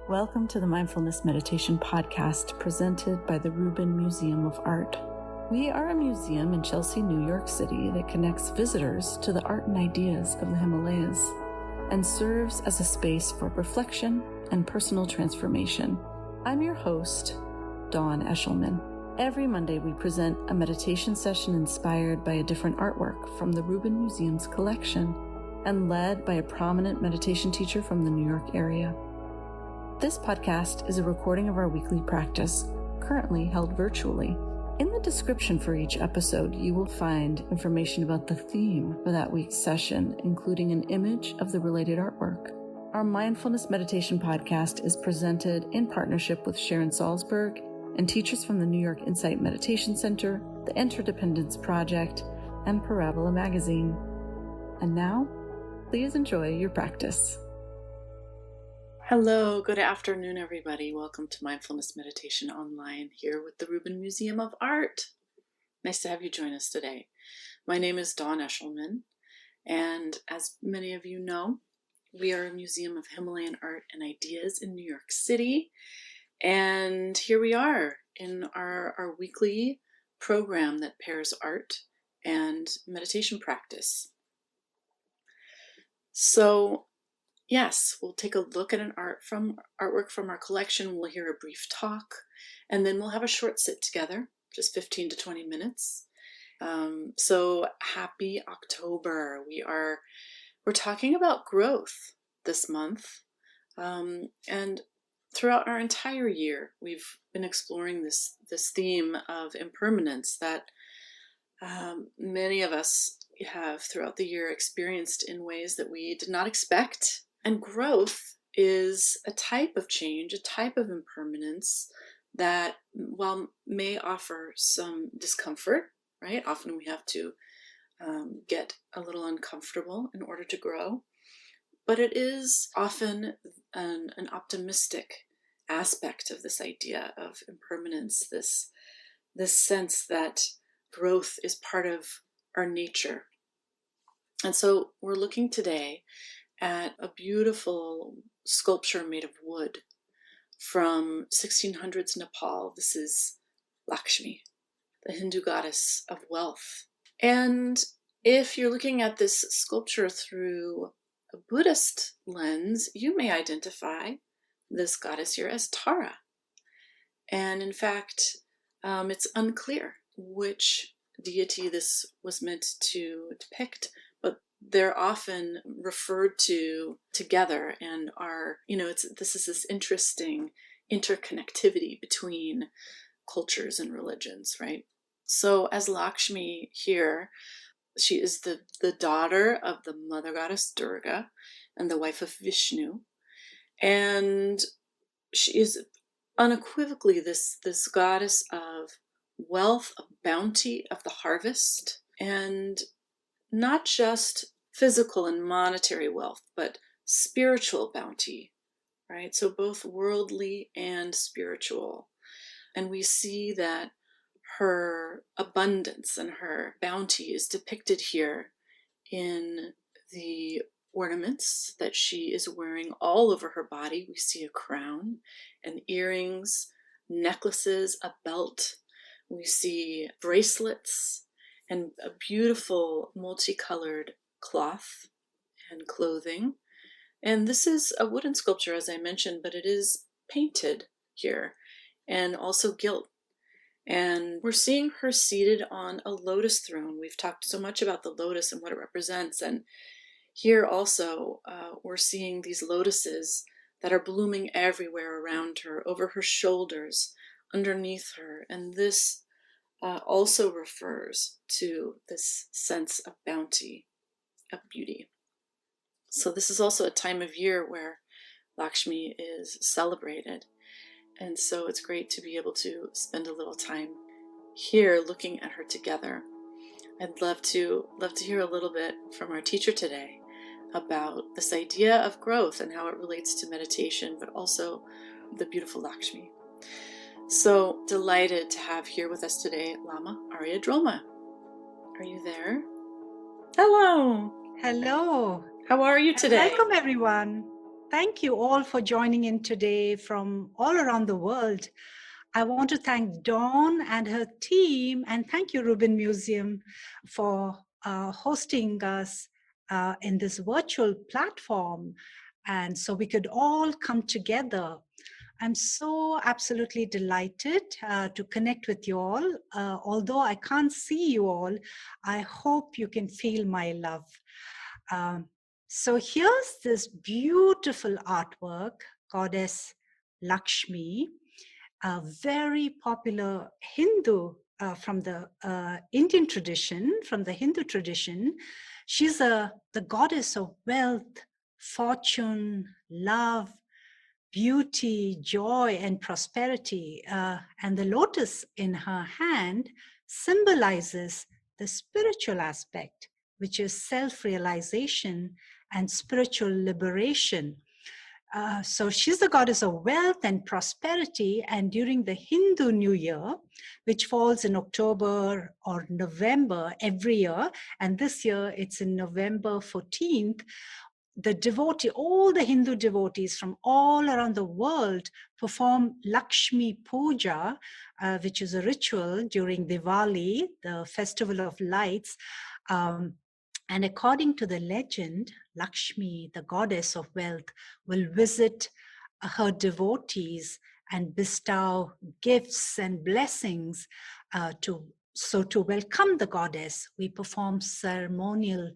Welcome to the Mindfulness Meditation Podcast presented by the Rubin Museum of Art. We are a museum in Chelsea, New York City that connects visitors to the art and ideas of the Himalayas and serves as a space for reflection and personal transformation. I'm your host, Dawn Eshelman. Every Monday we present a meditation session inspired by a different artwork from the Rubin Museum's collection and led by a prominent meditation teacher from the New York area. This podcast is a recording of our weekly practice, currently held virtually. In the description for each episode, you will find information about the theme for that week's session, including an image of the related artwork. Our Mindfulness Meditation Podcast is presented in partnership with Sharon Salzberg and teachers from the New York Insight Meditation Center, the Interdependence Project, and Parabola Magazine. And now, please enjoy your practice. Hello, good afternoon, everybody. Welcome to Mindfulness Meditation Online here with the Rubin Museum of Art. Nice to have you join us today. My name is Dawn Eshelman, and as many of you know, we are a museum of Himalayan art and ideas in New York City. And here we are in our weekly program that pairs art and meditation practice. So, yes, we'll take a look at an artwork from our collection. We'll hear a brief talk, and then we'll have a short sit together, just 15 to 20 minutes. So happy October. We're talking about growth this month. And throughout our entire year, we've been exploring this theme of impermanence that many of us have throughout the year experienced in ways that we did not expect. And growth is a type of change, a type of impermanence that, while may offer some discomfort, right? Often we have to get a little uncomfortable in order to grow, but it is often an optimistic aspect of this idea of impermanence, this sense that growth is part of our nature. And so we're looking today at a beautiful sculpture made of wood from 1600s Nepal. This is Lakshmi, the Hindu goddess of wealth. And if you're looking at this sculpture through a Buddhist lens, you may identify this goddess here as Tara. And in fact, it's unclear which deity this was meant to depict, but they're often referred to together and are, this is this interesting interconnectivity between cultures and religions, right? So as Lakshmi here, she is the daughter of the mother goddess Durga and the wife of Vishnu. And she is unequivocally this goddess of wealth, of bounty, of the harvest, and not just physical and monetary wealth, but spiritual bounty, right? So both worldly and spiritual. And we see that her abundance and her bounty is depicted here in the ornaments that she is wearing all over her body. We see a crown and earrings, necklaces, a belt. We see bracelets and a beautiful multicolored cloth and clothing. And this is a wooden sculpture, as I mentioned, but it is painted here and also gilt. And we're seeing her seated on a lotus throne. We've talked so much about the lotus and what it represents. And here also, we're seeing these lotuses that are blooming everywhere around her, over her shoulders, underneath her. And this also refers to this sense of bounty, of beauty. So this is also a time of year where Lakshmi is celebrated. And so it's great to be able to spend a little time here looking at her together. I'd love to hear a little bit from our teacher today about this idea of growth and how it relates to meditation, but also the beautiful Lakshmi. So delighted to have here with us today Lama Aria Drolma. Are you there? Hello. Hello. How are you today? Welcome, everyone. Thank you all for joining in today from all around the world. I want to thank Dawn and her team, and thank you, Rubin Museum, for hosting us in this virtual platform. And so we could all come together. I'm so absolutely delighted to connect with you all. Although I can't see you all, I hope you can feel my love. Um, so here's this beautiful artwork, Goddess Lakshmi, a very popular Hindu from the Indian tradition, from the Hindu tradition. She's the goddess of wealth, fortune, love, beauty, joy, and prosperity. And the lotus in her hand symbolizes the spiritual aspect, which is self-realization and spiritual liberation. So she's the goddess of wealth and prosperity. And during the Hindu New Year, which falls in October or November every year, and this year it's in November 14th, all the Hindu devotees from all around the world perform Lakshmi Puja, which is a ritual during Diwali, the festival of lights. And according to the legend, Lakshmi, the goddess of wealth, will visit her devotees and bestow gifts and blessings to welcome the goddess. We perform ceremonial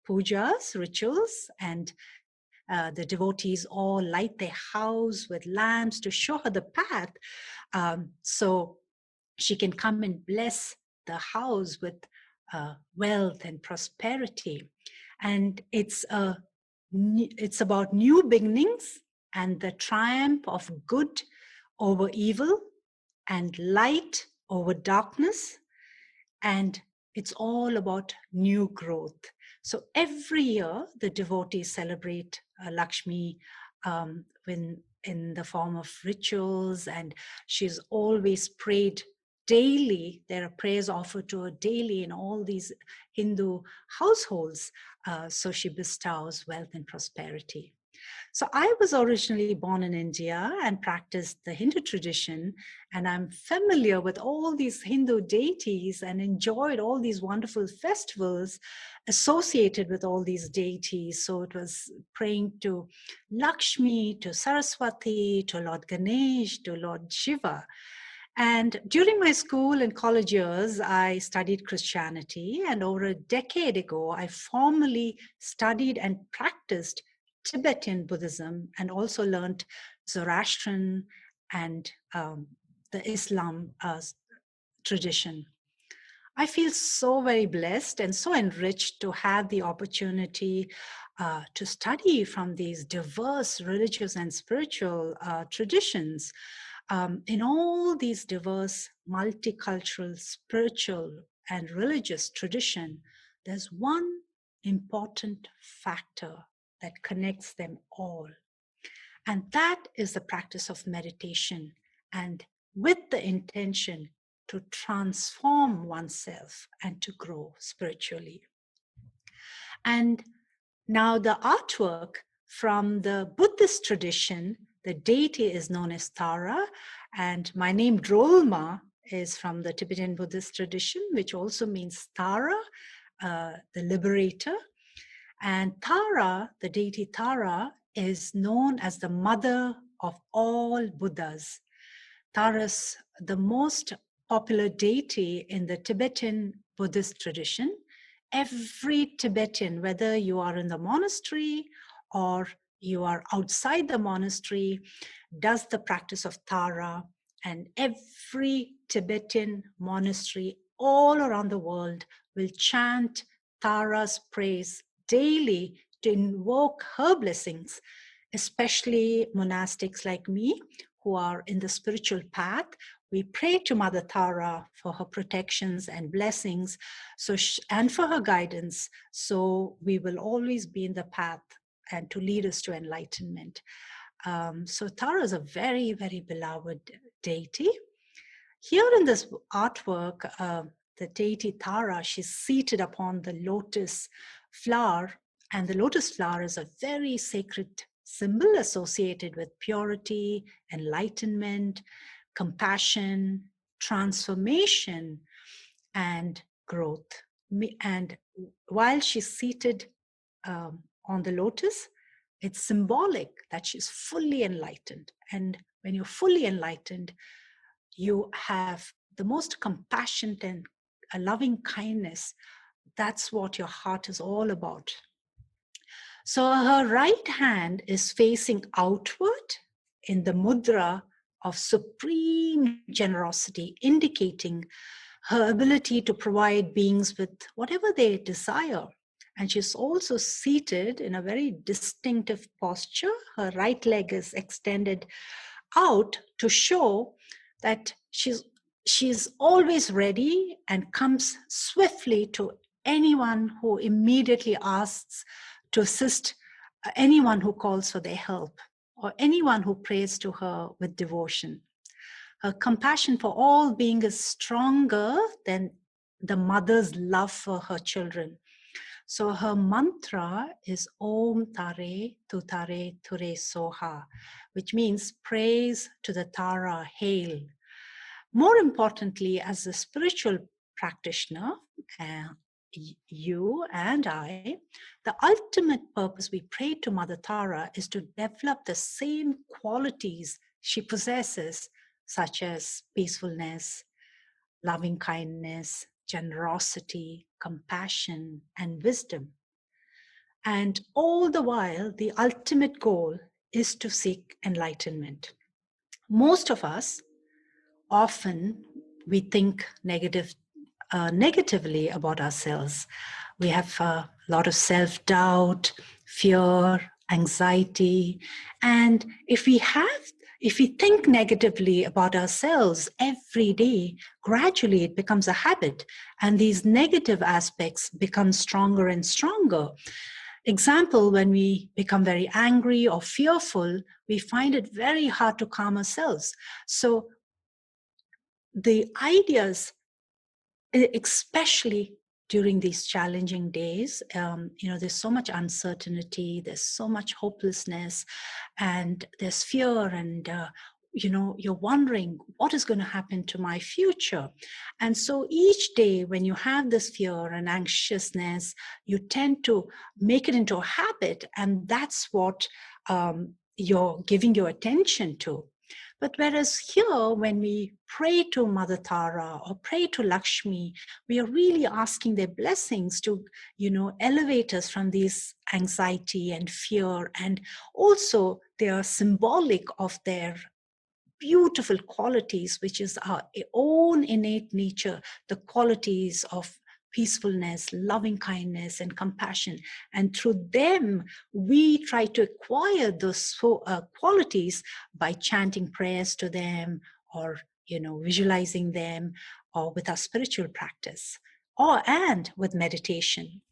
pujas, rituals, and the devotees all light their house with lamps to show her the path, so she can come and bless the house with wealth and prosperity. And it's about new beginnings and the triumph of good over evil and light over darkness. And it's all about new growth. So every year, the devotees celebrate Lakshmi in the form of rituals, and she's always prayed daily. There are prayers offered to her daily in all these Hindu households. So she bestows wealth and prosperity. So I was originally born in India and practiced the Hindu tradition, and I'm familiar with all these Hindu deities and enjoyed all these wonderful festivals associated with all these deities. So it was praying to Lakshmi, to Saraswati, to Lord Ganesh, to Lord Shiva. And during my school and college years, I studied Christianity. And over a decade ago, I formally studied and practiced Tibetan Buddhism and also learned Zoroastrian and the Islam tradition. I feel so very blessed and so enriched to have the opportunity to study from these diverse religious and spiritual traditions. In all these diverse, multicultural, spiritual, and religious tradition, there's one important factor that connects them all. And that is the practice of meditation, and with the intention to transform oneself and to grow spiritually. And now the artwork from the Buddhist tradition, the deity is known as Tara, and my name Drolma is from the Tibetan Buddhist tradition, which also means Tara, the liberator. And Tara, the deity Tara, is known as the mother of all Buddhas. Tara's the most popular deity in the Tibetan Buddhist tradition. Every Tibetan, whether you are in the monastery or you are outside the monastery, does the practice of Tara. And every Tibetan monastery all around the world will chant Tara's praise daily to invoke her blessings, especially monastics like me who are in the spiritual path. We pray to Mother Tara for her protections and blessings, and for her guidance, so we will always be in the path and to lead us to enlightenment. So Tara is a very, very beloved deity. Here in this artwork, the deity Tara, she's seated upon the lotus flower, and the lotus flower is a very sacred symbol associated with purity, enlightenment, compassion, transformation, and growth. And while she's seated on the lotus, it's symbolic that she's fully enlightened. And when you're fully enlightened, you have the most compassionate and a loving kindness. That's what your heart is all about. So her right hand is facing outward in the mudra of supreme generosity, indicating her ability to provide beings with whatever they desire. And she's also seated in a very distinctive posture. Her right leg is extended out to show that she's always ready and comes swiftly to anyone who immediately asks to assist, anyone who calls for their help, or anyone who prays to her with devotion. Her compassion for all being is stronger than the mother's love for her children. So her mantra is Om Tare Tutare Ture Soha, which means praise to the Tara, hail. More importantly, as a spiritual practitioner, you and I, the ultimate purpose we pray to Mother Tara is to develop the same qualities she possesses, such as peacefulness, loving kindness, generosity, compassion, and wisdom. And all the while, the ultimate goal is to seek enlightenment. Most of us, often, we think negatively about ourselves. We have a lot of self-doubt, fear, anxiety. And if we think negatively about ourselves every day, gradually it becomes a habit. And these negative aspects become stronger and stronger. Example, when we become very angry or fearful, we find it very hard to calm ourselves. So the ideas, especially during these challenging days, there's so much uncertainty, there's so much hopelessness, and there's fear, and you're wondering what is going to happen to my future. And so each day when you have this fear and anxiousness, you tend to make it into a habit, and that's what you're giving your attention to. But whereas here, when we pray to Mother Tara or pray to Lakshmi, we are really asking their blessings to, elevate us from this anxiety and fear. And also they are symbolic of their beautiful qualities, which is our own innate nature, the qualities of peacefulness, loving kindness, and compassion. And through them, we try to acquire those qualities by chanting prayers to them, or visualizing them, or with our spiritual practice, and with meditation.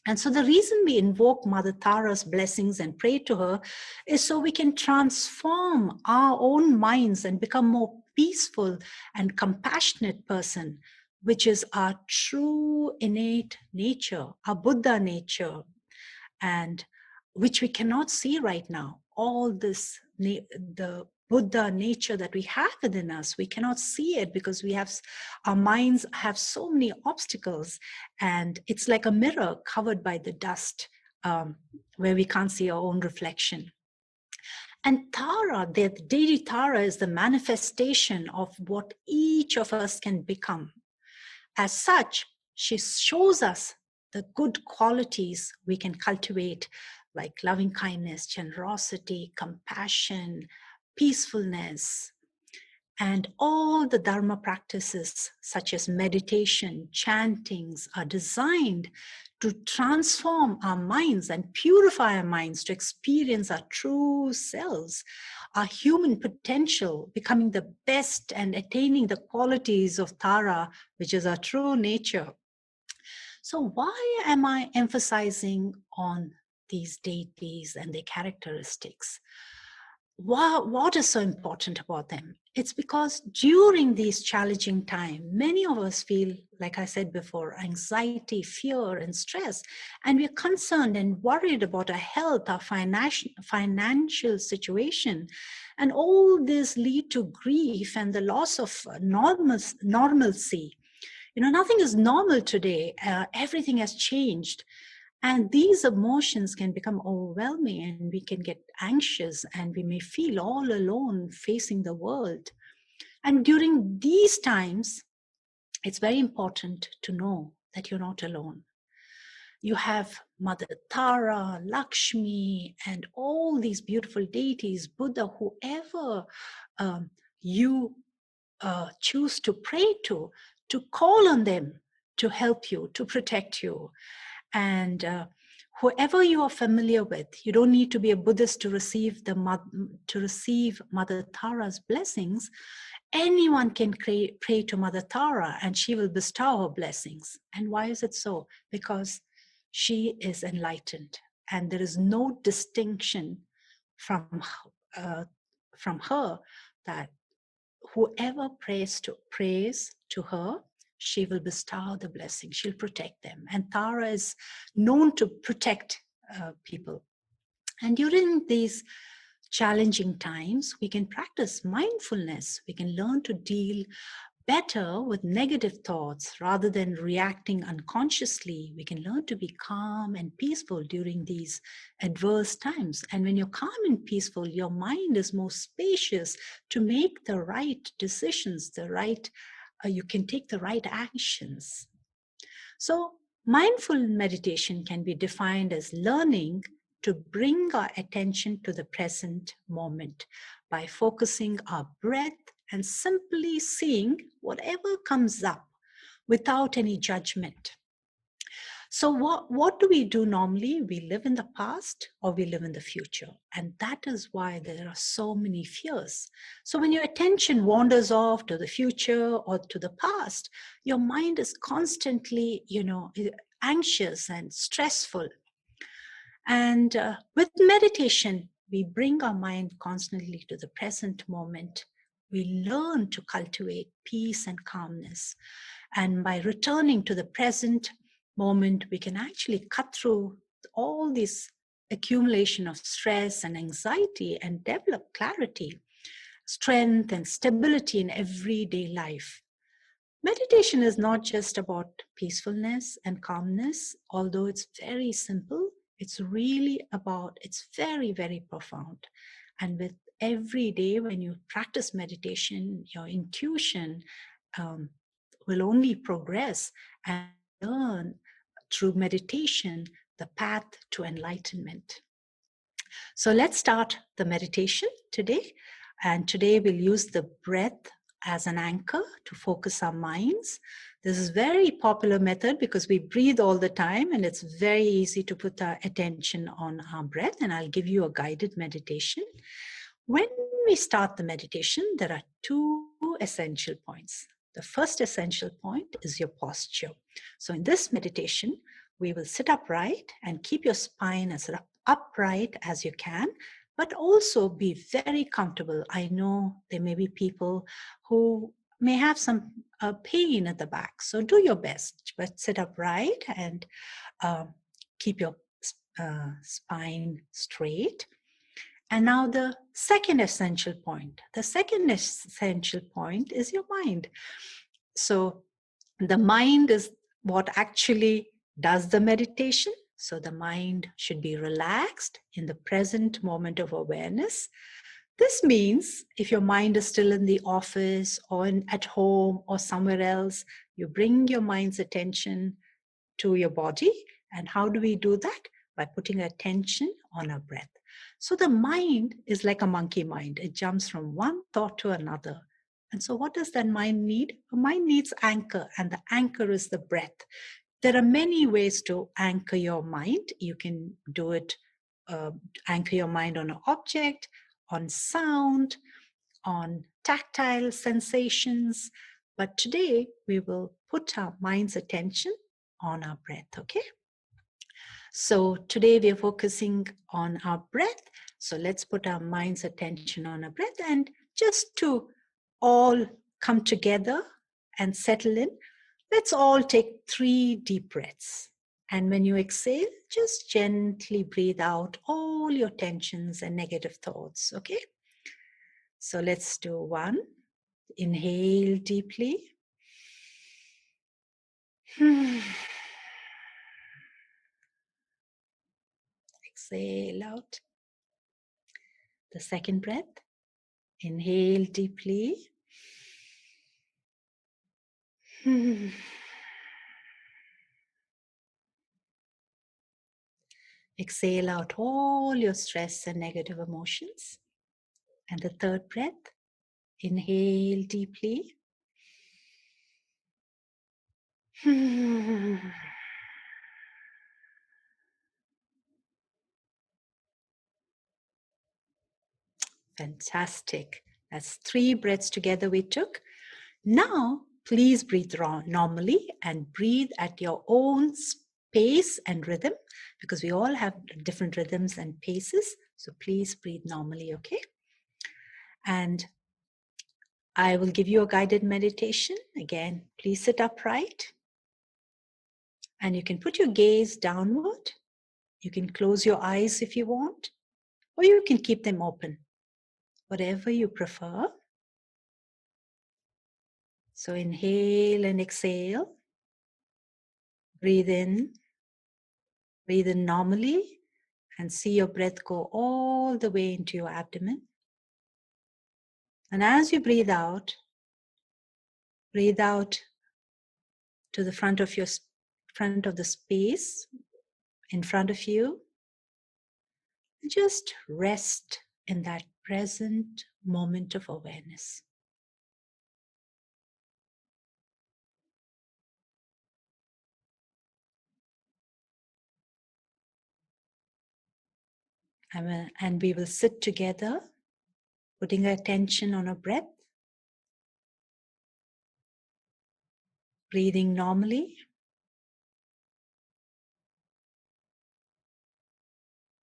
And so the reason we invoke Mother Tara's blessings and pray to her is so we can transform our own minds and become more peaceful and compassionate person, which is our true innate nature, our Buddha nature, and which we cannot see right now. All this, the Buddha nature that we have within us, we cannot see it because our minds have so many obstacles, and it's like a mirror covered by the dust, where we can't see our own reflection. And Tara, the deity Tara, is the manifestation of what each of us can become. As such, she shows us the good qualities we can cultivate, like loving kindness, generosity, compassion, peacefulness. And all the Dharma practices, such as meditation, chantings, are designed to transform our minds and purify our minds to experience our true selves, our human potential, becoming the best and attaining the qualities of Tara, which is our true nature. So why am I emphasizing on these deities and their characteristics? what is so important about them? It's because during these challenging times, many of us feel, like I said before, anxiety, fear, and stress. And we're concerned and worried about our health, our financial situation. And all this lead to grief and the loss of normalcy. Nothing is normal today. Everything has changed. And these emotions can become overwhelming, and we can get anxious, and we may feel all alone facing the world. And during these times, it's very important to know that you're not alone. You have Mother Tara, Lakshmi, and all these beautiful deities, Buddha, whoever you choose to pray to call on them to help you, to protect you. And whoever you are familiar with, you don't need to be a Buddhist to receive Mother Tara's blessings. Anyone can pray to Mother Tara, and she will bestow her blessings. And why is it so? Because she is enlightened, and there is no distinction from her that whoever prays to her, she will bestow the blessing. She'll protect them. And Tara is known to protect people. And during these challenging times, we can practice mindfulness. We can learn to deal better with negative thoughts rather than reacting unconsciously. We can learn to be calm and peaceful during these adverse times. And when you're calm and peaceful, your mind is more spacious to make the right decisions, you can take the right actions. So mindful meditation can be defined as learning to bring our attention to the present moment by focusing our breath and simply seeing whatever comes up without any judgment. So what do we do normally? We live in the past or we live in the future. And that is why there are so many fears. So when your attention wanders off to the future or to the past, your mind is constantly, anxious and stressful. And with meditation, we bring our mind constantly to the present moment. We learn to cultivate peace and calmness. And by returning to the present moment, we can actually cut through all this accumulation of stress and anxiety and develop clarity, strength, and stability in everyday life. Meditation is not just about peacefulness and calmness, although it's very simple. It's very, very profound. And with every day when you practice meditation, your intuition will only progress and learn through meditation the path to enlightenment. So let's start the meditation today. And today we'll use the breath as an anchor to focus our minds. This is a very popular method because we breathe all the time, and it's very easy to put our attention on our breath. And I'll give you a guided meditation. When we start the meditation, there are two essential points. The first essential point is your posture. So in this meditation, we will sit upright and keep your spine as upright as you can, but also be very comfortable. I know there may be people who may have some pain at the back. So do your best, but sit upright and keep your spine straight. And now the second essential point. The second essential point is your mind. So the mind is what actually does the meditation. So the mind should be relaxed in the present moment of awareness. This means if your mind is still in the office or at home or somewhere else, you bring your mind's attention to your body. And how do we do that? By putting attention on our breath. So the mind is like a monkey mind. It jumps from one thought to another. And so what does that mind need? A mind needs anchor, and the anchor is the breath. There are many ways to anchor your mind. You can do it, anchor your mind on an object, on sound, on tactile sensations. But today we will put our mind's attention on our breath, okay? So today we are focusing on our breath. So let's put our mind's attention on our breath, and just to all come together and settle in, let's all take 3 deep breaths. And when you exhale, just gently breathe out all your tensions and negative thoughts, okay? So let's do 1. Inhale deeply. Exhale out. The second breath. Inhale deeply. Exhale out all your stress and negative emotions. And the third breath. Inhale deeply. Fantastic. That's 3 breaths together we took. Now, please breathe normally and breathe at your own pace and rhythm, because we all have different rhythms and paces. So please breathe normally, okay? And I will give you a guided meditation. Again, please sit upright. And you can put your gaze downward. You can close your eyes if you want, or you can keep them open, whatever you prefer. So inhale and exhale. Breathe in normally, and see your breath go all the way into your abdomen. And as you breathe out to the front of the space in front of you. Just rest in that present moment of awareness. And we will sit together, putting our attention on our breath, breathing normally,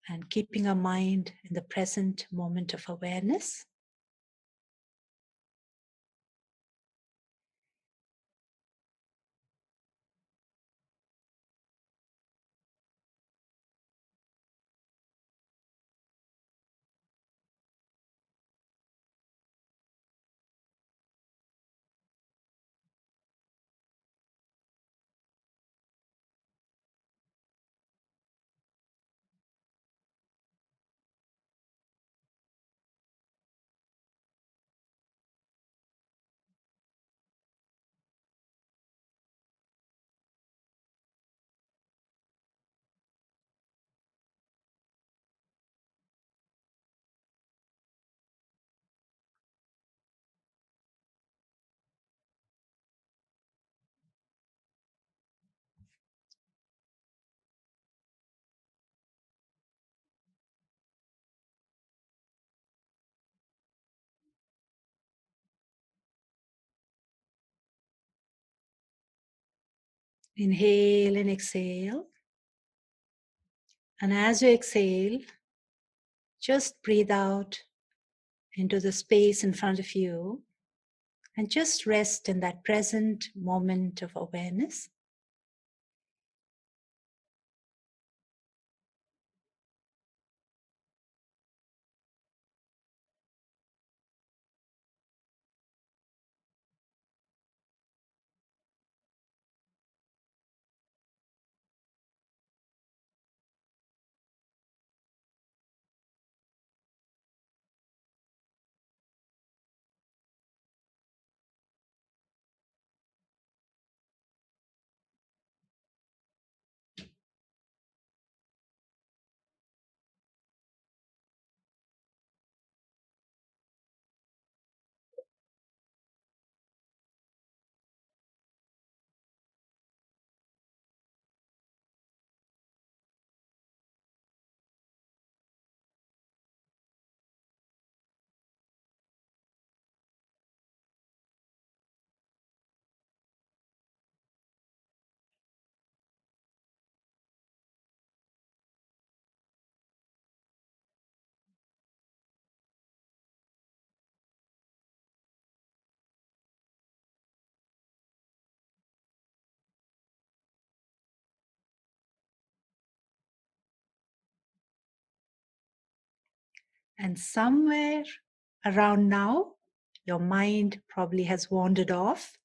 and keeping our mind in the present moment of awareness. Inhale and exhale. And as you exhale, just breathe out into the space in front of you, and just rest in that present moment of awareness. And somewhere around now, your mind probably has wandered off.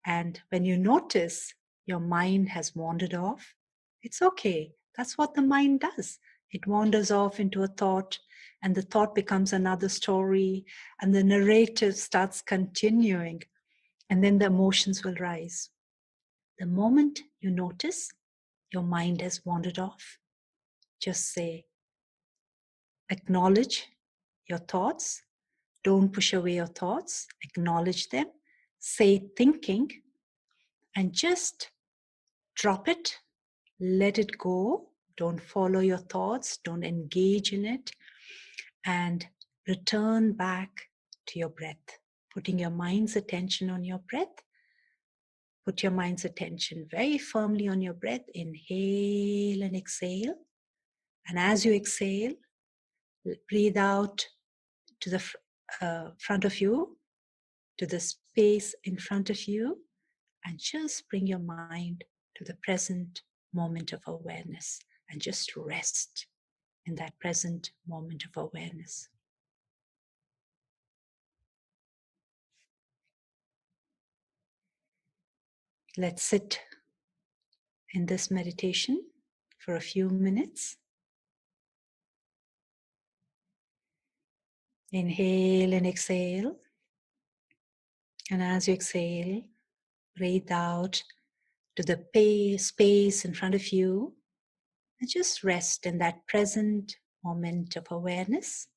And when you notice your mind has wandered off, it's okay. That's what the mind does. It wanders off into a thought, and the thought becomes another story, and the narrative starts continuing, and then the emotions will rise. The moment you notice your mind has wandered off, just say, acknowledge your thoughts. Don't push away your thoughts. Acknowledge them. Say thinking, and just drop it. Let it go. Don't follow your thoughts. Don't engage in it. And return back to your breath. Putting your mind's attention on your breath. Put your mind's attention very firmly on your breath. Inhale and exhale. And as you exhale, breathe out to the front of you, to the space in front of you, and just bring your mind to the present moment of awareness and just rest in that present moment of awareness. Let's sit in this meditation for a few minutes. Inhale and exhale. And as you exhale, breathe out to the space in front of you and just rest in that present moment of awareness.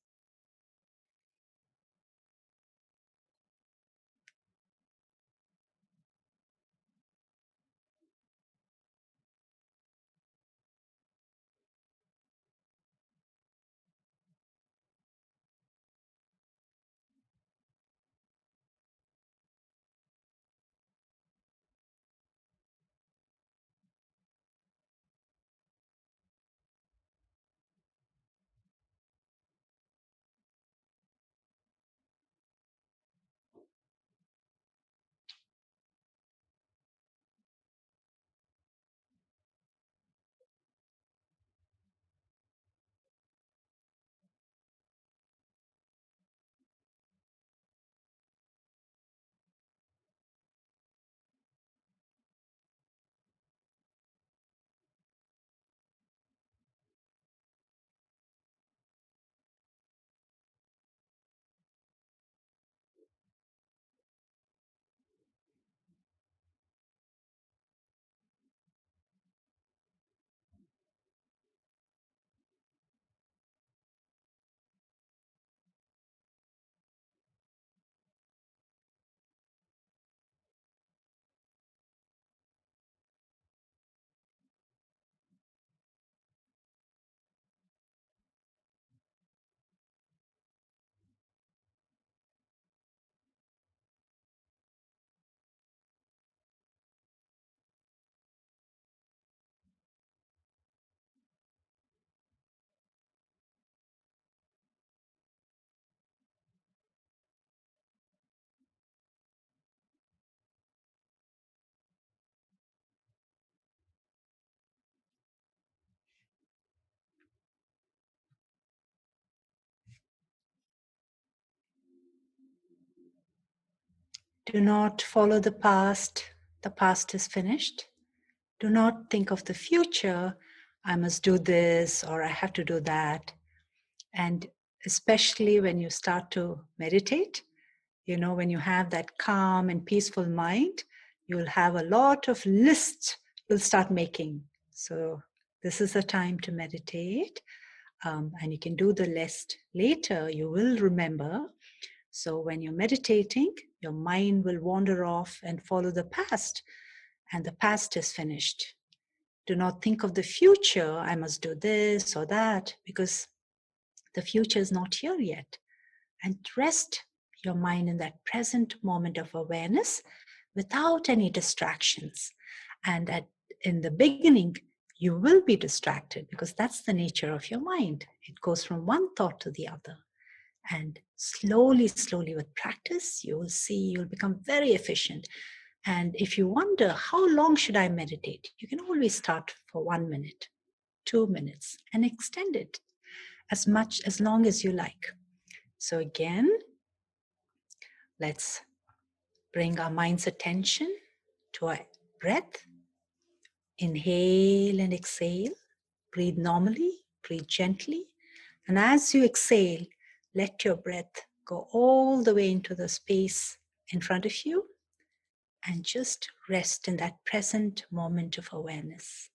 Do not follow the past. The past is finished. Do not think of the future. I must do this or I have to do that. And especially when you start to meditate, when you have that calm and peaceful mind, you'll have a lot of lists you'll start making. So this is the time to meditate. And you can do the list later. You will remember. So when you're meditating, your mind will wander off and follow the past, and the past is finished. Do not think of the future. I must do this or that, because the future is not here yet. And rest your mind in that present moment of awareness without any distractions. And in the beginning, you will be distracted because that's the nature of your mind. It goes from one thought to the other. And slowly, slowly with practice, you will see you'll become very efficient. And if you wonder, how long should I meditate? You can always start for 1 minute, 2 minutes, and extend it. as long as you like. So again, let's bring our mind's attention to our breath. Inhale and exhale. Breathe normally, breathe gently. And as you exhale, let your breath go all the way into the space in front of you and just rest in that present moment of awareness.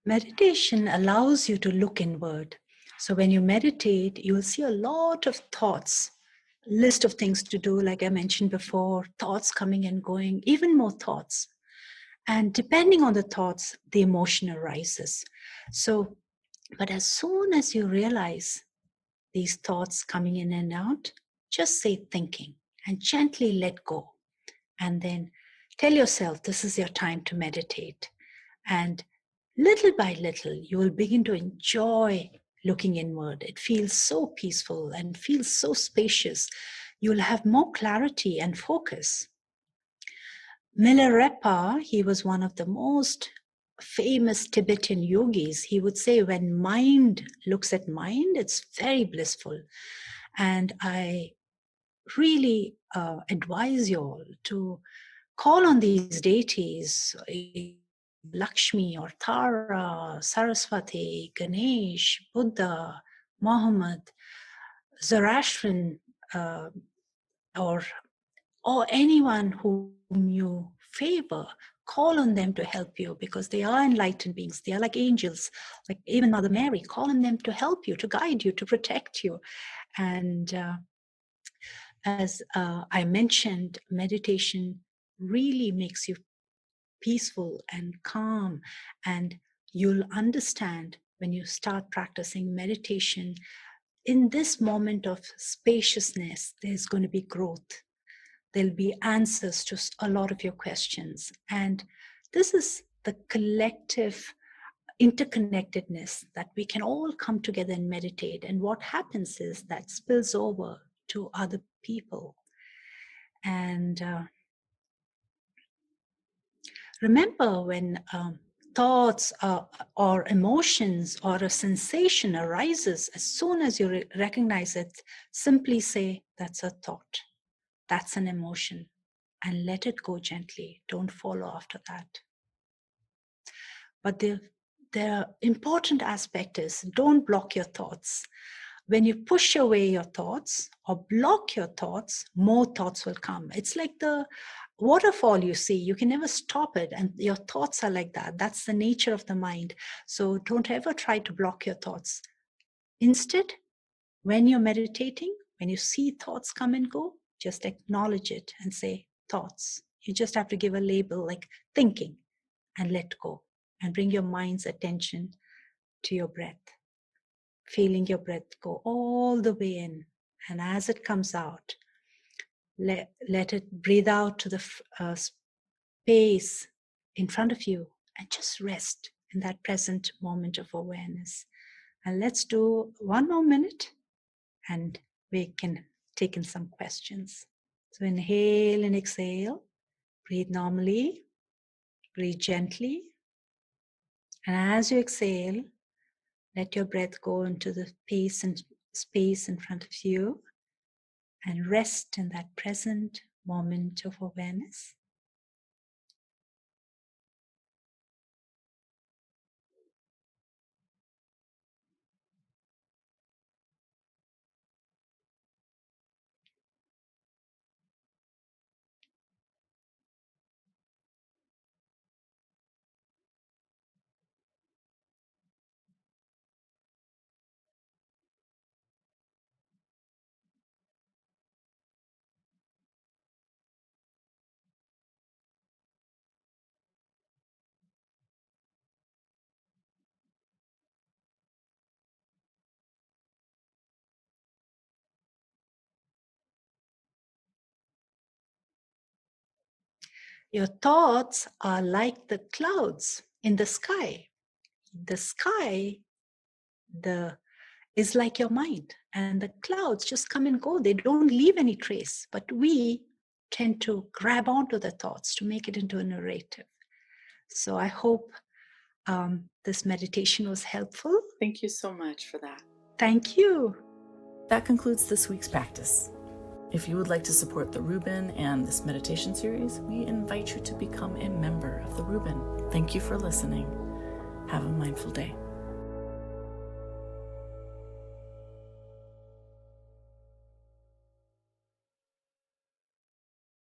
Meditation allows you to look inward. So when you meditate, you will see a lot of thoughts, list of things to do, like I mentioned before, thoughts coming and going, even more thoughts. And depending on the thoughts, the emotion arises. So, but as soon as you realize these thoughts coming in and out, just say thinking and gently let go. And then tell yourself this is your time to meditate. And little by little, you will begin to enjoy looking inward. It feels so peaceful and feels so spacious. You'll have more clarity and focus. Milarepa, he was one of the most famous Tibetan yogis. He would say, when mind looks at mind, it's very blissful. And I really advise you all to call on these deities, Lakshmi or Tara, Saraswati, Ganesh, Buddha, Muhammad, Zoroastrian, or anyone whom you favor. Call on them to help you because they are enlightened beings. They are like angels, like even Mother Mary. Call on them to help you, to guide you, to protect you. And as I mentioned, meditation really makes you peaceful and calm. And you'll understand when you start practicing meditation, in this moment of spaciousness, there's going to be growth. There'll be answers to a lot of your questions. And this is the collective interconnectedness that we can all come together and meditate. And what happens is that spills over to other people. And remember, when thoughts or emotions or a sensation arises, as soon as you recognize it, simply say, that's a thought, that's an emotion, and let it go gently. Don't follow after that. But the important aspect is, don't block your thoughts. When you push away your thoughts or block your thoughts, more thoughts will come. It's like the waterfall you see. You can never stop it. And your thoughts are like that. That's the nature of the mind. So don't ever try to block your thoughts. Instead, when you're meditating, when you see thoughts come and go, just acknowledge it and say, thoughts. You just have to give a label like thinking and let go and bring your mind's attention to your breath. Feeling your breath go all the way in. And as it comes out, let it breathe out to the space in front of you and just rest in that present moment of awareness. And let's do one more minute and we can take in some questions. So inhale and exhale. Breathe normally. Breathe gently. And as you exhale, let your breath go into the space in front of you and rest in that present moment of awareness. Your thoughts are like the clouds in the sky. The sky is like your mind, and the clouds just come and go. They don't leave any trace, but we tend to grab onto the thoughts to make it into a narrative. So I hope this meditation was helpful. Thank you so much for that. Thank you. That concludes this week's practice. If you would like to support the Rubin and this meditation series, we invite you to become a member of the Rubin. Thank you for listening. Have a mindful day.